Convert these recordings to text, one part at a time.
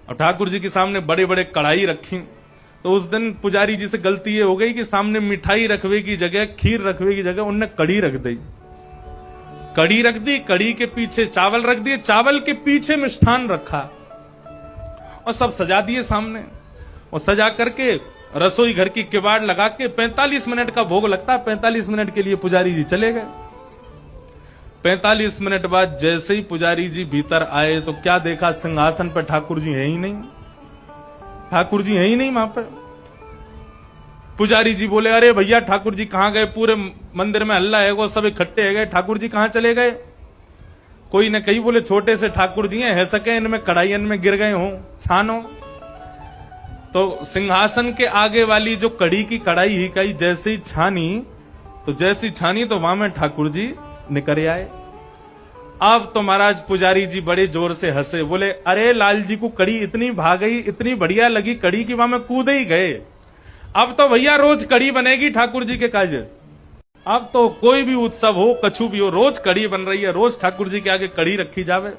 और ठाकुर जी के सामने बड़े बड़े कढ़ाई रखी। तो उस दिन पुजारी जी से गलती ये हो गई कि सामने मिठाई रखवे की जगह, खीर रखवे की जगह उनने कड़ी रख दी। कड़ी रख दी, कड़ी के पीछे चावल रख दिए, चावल के पीछे मिष्ठान रखा और सब सजा दिए सामने। और सजा करके रसोई घर की किवाड़ लगा के 45 मिनट का भोग लगता है, 45 मिनट के लिए पुजारी जी चले गए। 45 मिनट बाद जैसे ही पुजारी जी भीतर आए तो क्या देखा, सिंहासन पर ठाकुर जी है ही नहीं। ठाकुर जी है ही नहीं वहां पर। पुजारी जी बोले, अरे भैया ठाकुर जी कहां गए? पूरे मंदिर में हल्ला है, वो सब इकट्ठे है गए, ठाकुर जी कहां चले गए? कोई ने कही, बोले छोटे से ठाकुर जी हैं, है सके इनमें कढ़ाइयन में गिर गए हों, छानो। तो सिंहासन के आगे वाली जो कड़ी की कढ़ाई ही कही जैसे ही छानी, तो वहां में ठाकुर जी निकल आए। अब तो महाराज पुजारी जी बड़े जोर से हंसे, बोले अरे लाल जी को कड़ी इतनी भाग गई, इतनी बढ़िया लगी कड़ी की वहां में कूदे ही गए। अब तो भैया रोज कड़ी बनेगी ठाकुर जी के काज। अब तो कोई भी उत्सव हो, कछु भी हो, रोज कड़ी बन रही है, रोज ठाकुर जी के आगे कड़ी रखी जावे।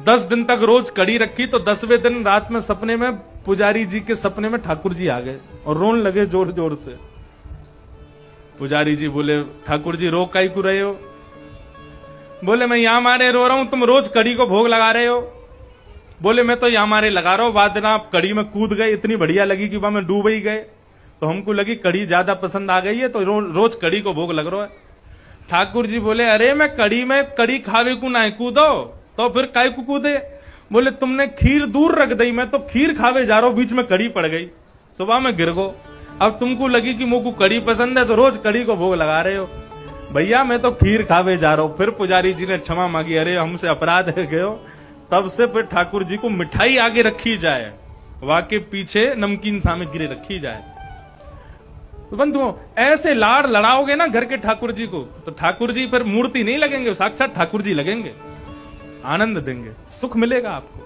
10 दिन तक रोज कड़ी रखी तो 10वें दिन रात में सपने में पुजारी जी के सपने में ठाकुर जी आ गए और रोन लगे जोर जोर से। पुजारी जी बोले, ठाकुर जी रो काई को रहे हो? बोले मैं यहां मारे रो रहा हूं, तुम रोज कड़ी को भोग लगा रहे हो। बोले मैं तो यहां मारे लगा रहा हूं, बाद में आप कड़ी में कूद गए, इतनी बढ़िया लगी कि वहां में डूब ही गए, तो हमको लगी कड़ी ज्यादा पसंद आ गई है, तो रोज कड़ी को भोग लग रहा है। ठाकुर जी बोले, अरे मैं कड़ी खावे को ना कूदो, तो फिर काय को कूदे? बोले तुमने खीर दूर रख दी, मैं तो खीर खावे जा रहा हूं, बीच में कड़ी पड़ गई, सुबह में गिर गो। अब तुमको लगी कि मुझको कड़ी पसंद है तो रोज कड़ी को भोग लगा रहे हो। भैया मैं तो खीर खावे जा रहा हूं। फिर पुजारी जी ने क्षमा मांगी, अरे हमसे अपराध है गयो। तब से फिर ठाकुर जी को मिठाई आगे रखी जाए, वाके पीछे नमकीन सामग्री रखी जाए। तो बंधुओं, ऐसे लाड़ लड़ाओगे ना घर के ठाकुर जी को, तो ठाकुर जी फिर मूर्ति नहीं लगेंगे, साक्षात ठाकुर जी लगेंगे, आनंद देंगे, सुख मिलेगा आपको।